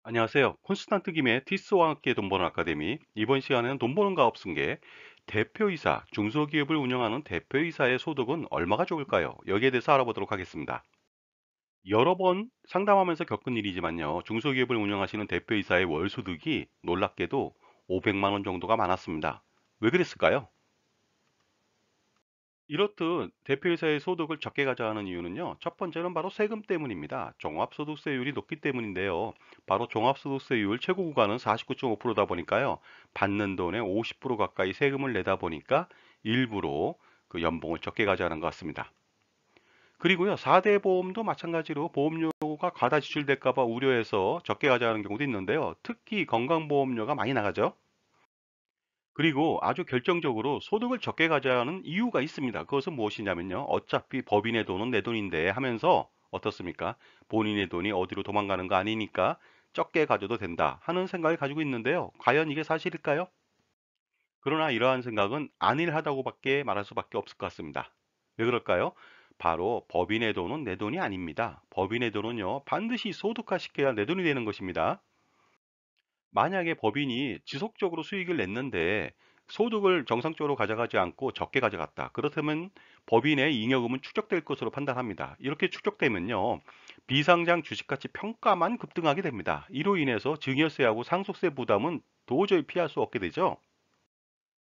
안녕하세요. 콘스탄트 김의 티스와 함께 돈 버는 아카데미. 이번 시간에는 돈 버는 가업 승계, 대표이사, 중소기업을 운영하는 대표이사의 소득은 얼마가 좋을까요? 여기에 대해서 알아보도록 하겠습니다. 여러 번 상담하면서 겪은 일이지만요. 중소기업을 운영하시는 대표이사의 월 소득이 놀랍게도 500만 원 정도가 많았습니다. 왜 그랬을까요? 이렇듯 대표이사의 소득을 적게 가져가는 이유는요. 첫 번째는 바로 세금 때문입니다. 종합소득세율이 높기 때문인데요. 바로 종합소득세율 최고 구간은 49.5%다 보니까요. 받는 돈의 50% 가까이 세금을 내다 보니까 일부러 그 연봉을 적게 가져가는 것 같습니다. 그리고요. 4대 보험도 마찬가지로 보험료가 과다 지출될까 봐 우려해서 적게 가져가는 경우도 있는데요. 특히 건강보험료가 많이 나가죠. 그리고 아주 결정적으로 소득을 적게 가져야 하는 이유가 있습니다. 그것은 무엇이냐면요. 어차피 법인의 돈은 내 돈인데 하면서 어떻습니까? 본인의 돈이 어디로 도망가는 거 아니니까 적게 가져도 된다 하는 생각을 가지고 있는데요. 과연 이게 사실일까요? 그러나 이러한 생각은 안일하다고밖에 말할 수밖에 없을 것 같습니다. 왜 그럴까요? 바로 법인의 돈은 내 돈이 아닙니다. 법인의 돈은요, 반드시 소득화 시켜야 내 돈이 되는 것입니다. 만약에 법인이 지속적으로 수익을 냈는데 소득을 정상적으로 가져가지 않고 적게 가져갔다. 그렇다면 법인의 잉여금은 축적될 것으로 판단합니다. 이렇게 축적되면요. 비상장 주식가치 평가만 급등하게 됩니다. 이로 인해서 증여세하고 상속세 부담은 도저히 피할 수 없게 되죠.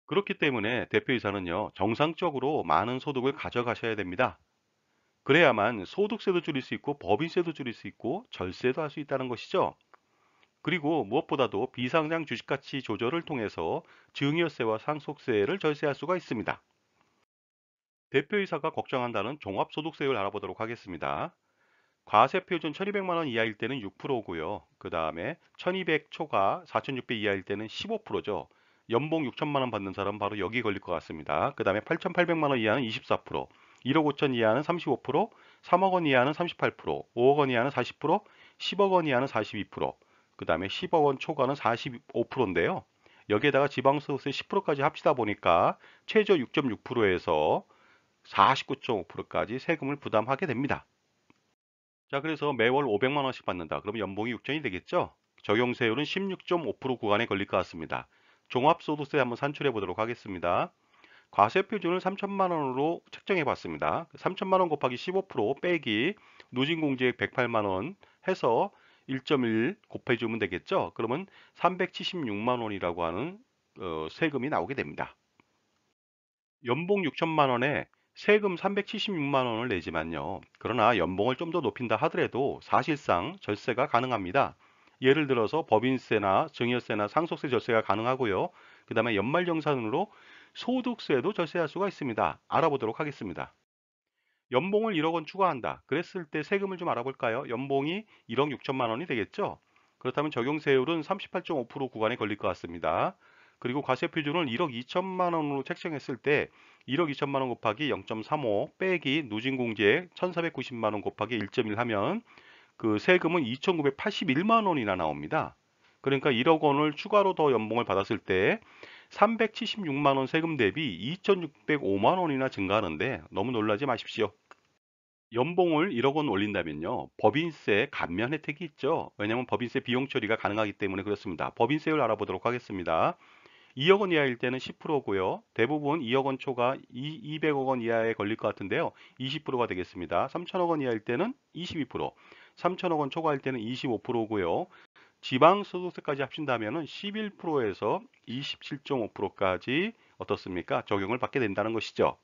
그렇기 때문에 대표이사는요. 정상적으로 많은 소득을 가져가셔야 됩니다. 그래야만 소득세도 줄일 수 있고 법인세도 줄일 수 있고 절세도 할 수 있다는 것이죠. 그리고 무엇보다도 비상장 주식가치 조절을 통해서 증여세와 상속세를 절세할 수가 있습니다. 대표이사가 걱정한다는 종합소득세율 알아보도록 하겠습니다. 과세표준 1200만 원 이하일 때는 6%고요. 그 다음에 1200 초과 4600 이하일 때는 15%죠. 연봉 6천만 원 받는 사람 바로 여기 걸릴 것 같습니다. 그 다음에 8800만 원 이하는 24%, 1억 5천 이하는 35%, 3억 원 이하는 38%, 5억 원 이하는 40%, 10억 원 이하는 42%, 그 다음에 10억 원 초과는 45%인데요. 여기에다가 지방소득세 10%까지 합치다 보니까 최저 6.6%에서 49.5%까지 세금을 부담하게 됩니다. 자, 그래서 매월 500만 원씩 받는다. 그러면 연봉이 6천이 되겠죠? 적용세율은 16.5% 구간에 걸릴 것 같습니다. 종합소득세 한번 산출해 보도록 하겠습니다. 과세표준을 3천만 원으로 책정해 봤습니다. 3천만 원 곱하기 15% 빼기 누진공제액 108만 원 해서 1.1 곱해주면 되겠죠? 그러면 376만 원이라고 하는 세금이 나오게 됩니다. 연봉 6천만 원에 세금 376만 원을 내지만요. 그러나 연봉을 좀 더 높인다 하더라도 사실상 절세가 가능합니다. 예를 들어서 법인세나 증여세나 상속세 절세가 가능하고요. 그 다음에 연말정산으로 소득세도 절세할 수가 있습니다. 알아보도록 하겠습니다. 연봉을 1억 원 추가한다. 그랬을 때 세금을 좀 알아볼까요? 연봉이 1억 6천만 원이 되겠죠? 그렇다면 적용세율은 38.5% 구간에 걸릴 것 같습니다. 그리고 과세표준을 1억 2천만 원으로 책정했을 때 1억 2천만 원 곱하기 0.35 빼기 누진공제액 1,490만 원 곱하기 1.1 하면 그 세금은 2,981만 원이나 나옵니다. 그러니까 1억 원을 추가로 더 연봉을 받았을 때 376만 원 세금 대비 2,605만 원이나 증가하는데 너무 놀라지 마십시오. 연봉을 1억 원 올린다면요. 법인세 감면 혜택이 있죠. 왜냐하면 법인세 비용 처리가 가능하기 때문에 그렇습니다. 법인세율 알아보도록 하겠습니다. 2억 원 이하일 때는 10%고요. 대부분 2억 원 초과 200억 원 이하에 걸릴 것 같은데요. 20%가 되겠습니다. 3천억 원 이하일 때는 22%, 3천억 원 초과일 때는 25%고요. 지방소득세까지 합친다면 11%에서 27.5%까지 어떻습니까? 적용을 받게 된다는 것이죠.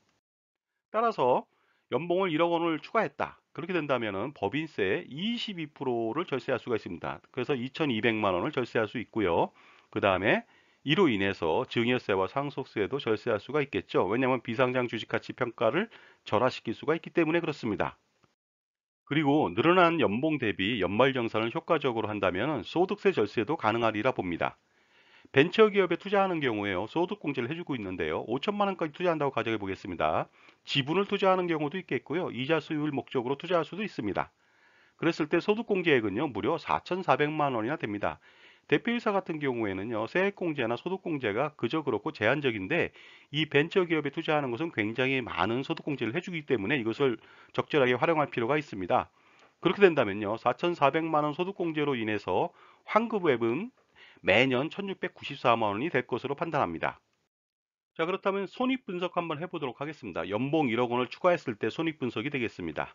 따라서 연봉을 1억 원을 추가했다. 그렇게 된다면 법인세 22%를 절세할 수가 있습니다. 그래서 2,200만 원을 절세할 수 있고요. 그 다음에 이로 인해서 증여세와 상속세도 절세할 수가 있겠죠. 왜냐하면 비상장 주식가치 평가를 절하시킬 수가 있기 때문에 그렇습니다. 그리고 늘어난 연봉 대비 연말정산을 효과적으로 한다면 소득세 절세도 가능하리라 봅니다. 벤처기업에 투자하는 경우에요. 소득공제를 해주고 있는데요. 5천만 원까지 투자한다고 가정해 보겠습니다. 지분을 투자하는 경우도 있겠고요. 이자 수익을 목적으로 투자할 수도 있습니다. 그랬을 때 소득공제액은요. 무려 4,400만 원이나 됩니다. 대표이사 같은 경우에는요. 세액공제나 소득공제가 그저 그렇고 제한적인데 이 벤처기업에 투자하는 것은 굉장히 많은 소득공제를 해주기 때문에 이것을 적절하게 활용할 필요가 있습니다. 그렇게 된다면요. 4,400만 원 소득공제로 인해서 환급액은 매년 1694만 원이 될 것으로 판단합니다. 자, 그렇다면 손익 분석 한번 해보도록 하겠습니다. 연봉 1억 원을 추가했을 때 손익 분석이 되겠습니다.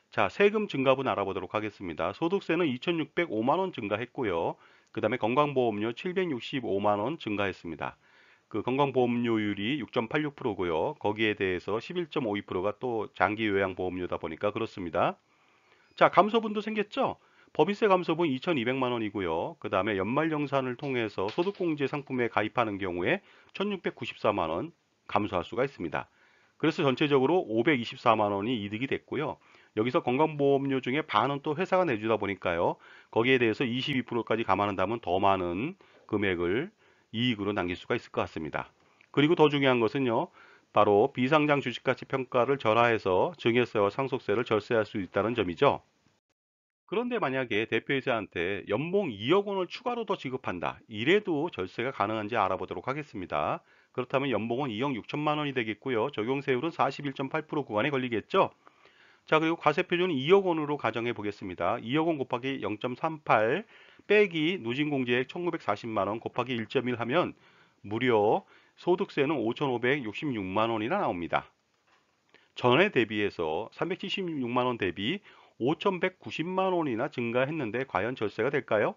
자, 세금 증가분 알아보도록 하겠습니다. 소득세는 2,605만 원 증가했고요. 그 다음에 건강보험료 765만 원 증가했습니다. 그 건강보험료율이 6.86%고요. 거기에 대해서 11.52%가 또 장기요양보험료다 보니까 그렇습니다. 자, 감소분도 생겼죠? 법인세 감소분 2,200만 원이고요. 그 다음에 연말정산을 통해서 소득공제 상품에 가입하는 경우에 1,694만 원 감소할 수가 있습니다. 그래서 전체적으로 524만 원이 이득이 됐고요. 여기서 건강보험료 중에 반은 또 회사가 내주다 보니까요. 거기에 대해서 22%까지 감안한다면 더 많은 금액을 이익으로 남길 수가 있을 것 같습니다. 그리고 더 중요한 것은요. 바로 비상장 주식가치 평가를 절하해서 증여세와 상속세를 절세할 수 있다는 점이죠. 그런데 만약에 대표이사한테 연봉 2억 원을 추가로 더 지급한다. 이래도 절세가 가능한지 알아보도록 하겠습니다. 그렇다면 연봉은 2억 6천만 원이 되겠고요. 적용세율은 41.8% 구간에 걸리겠죠. 자, 그리고 과세표준은 2억 원으로 가정해 보겠습니다. 2억 원 곱하기 0.38 빼기 누진공제액 1940만 원 곱하기 1.1 하면 무려 소득세는 5,566만 원이나 나옵니다. 전에 대비해서 376만 원 대비 5,190만 원이나 증가했는데 과연 절세가 될까요?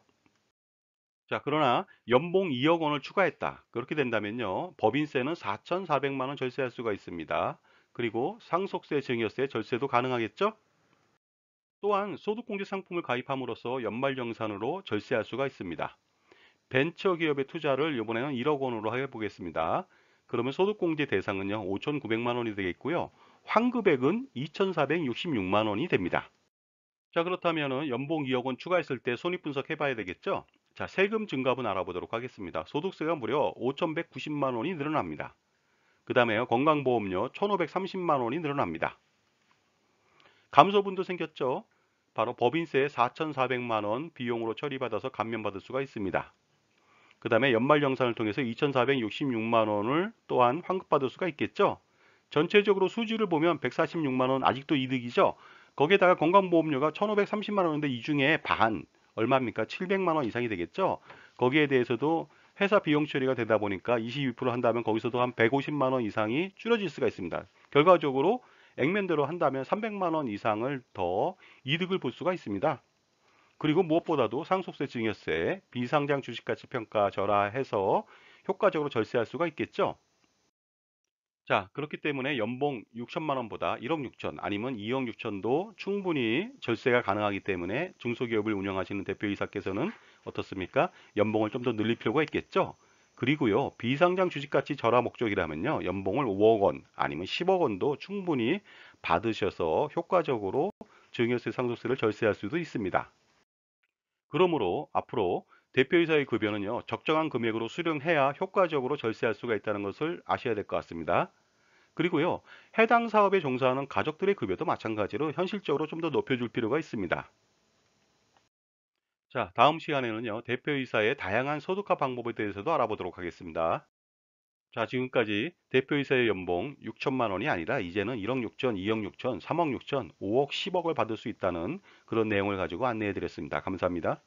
자, 그러나 연봉 2억 원을 추가했다. 그렇게 된다면요. 법인세는 4,400만 원 절세할 수가 있습니다. 그리고 상속세, 증여세, 절세도 가능하겠죠? 또한 소득공제 상품을 가입함으로써 연말정산으로 절세할 수가 있습니다. 벤처기업의 투자를 이번에는 1억 원으로 해보겠습니다. 그러면 소득공제 대상은요 5,900만 원이 되겠고요. 환급액은 2,466만 원이 됩니다. 자, 그렇다면 연봉 2억 원 추가했을 때 손익분석 해봐야 되겠죠? 자, 세금 증가분 알아보도록 하겠습니다. 소득세가 무려 5,190만 원이 늘어납니다. 그 다음에 건강보험료 1,530만 원이 늘어납니다. 감소분도 생겼죠? 바로 법인세 4,400만 원 비용으로 처리받아서 감면받을 수가 있습니다. 그 다음에 연말정산을 통해서 2,466만 원을 또한 환급받을 수가 있겠죠. 전체적으로 수지를 보면 146만 원 아직도 이득이죠. 거기에다가 건강보험료가 1,530만 원인데 이 중에 반 얼마입니까? 700만 원 이상이 되겠죠. 거기에 대해서도 회사 비용 처리가 되다 보니까 22% 한다면 거기서도 한 150만 원 이상이 줄어질 수가 있습니다. 결과적으로 액면대로 한다면 300만 원 이상을 더 이득을 볼 수가 있습니다. 그리고 무엇보다도 상속세, 증여세, 비상장 주식가치평가 절하해서 효과적으로 절세할 수가 있겠죠. 자, 그렇기 때문에 연봉 6천만 원보다 1억 6천 아니면 2억 6천도 충분히 절세가 가능하기 때문에 중소기업을 운영하시는 대표이사께서는 어떻습니까? 연봉을 좀 더 늘릴 필요가 있겠죠. 그리고요, 비상장 주식가치 절하 목적이라면요, 연봉을 5억 원 아니면 10억 원도 충분히 받으셔서 효과적으로 증여세, 상속세를 절세할 수도 있습니다. 그러므로 앞으로 대표이사의 급여는요, 적정한 금액으로 수령해야 효과적으로 절세할 수가 있다는 것을 아셔야 될 것 같습니다. 그리고요, 해당 사업에 종사하는 가족들의 급여도 마찬가지로 현실적으로 좀 더 높여줄 필요가 있습니다. 자, 다음 시간에는요, 대표이사의 다양한 소득화 방법에 대해서도 알아보도록 하겠습니다. 자, 지금까지 대표이사의 연봉 6천만 원이 아니라 이제는 1억 6천, 2억 6천, 3억 6천, 5억, 10억을 받을 수 있다는 그런 내용을 가지고 안내해 드렸습니다. 감사합니다.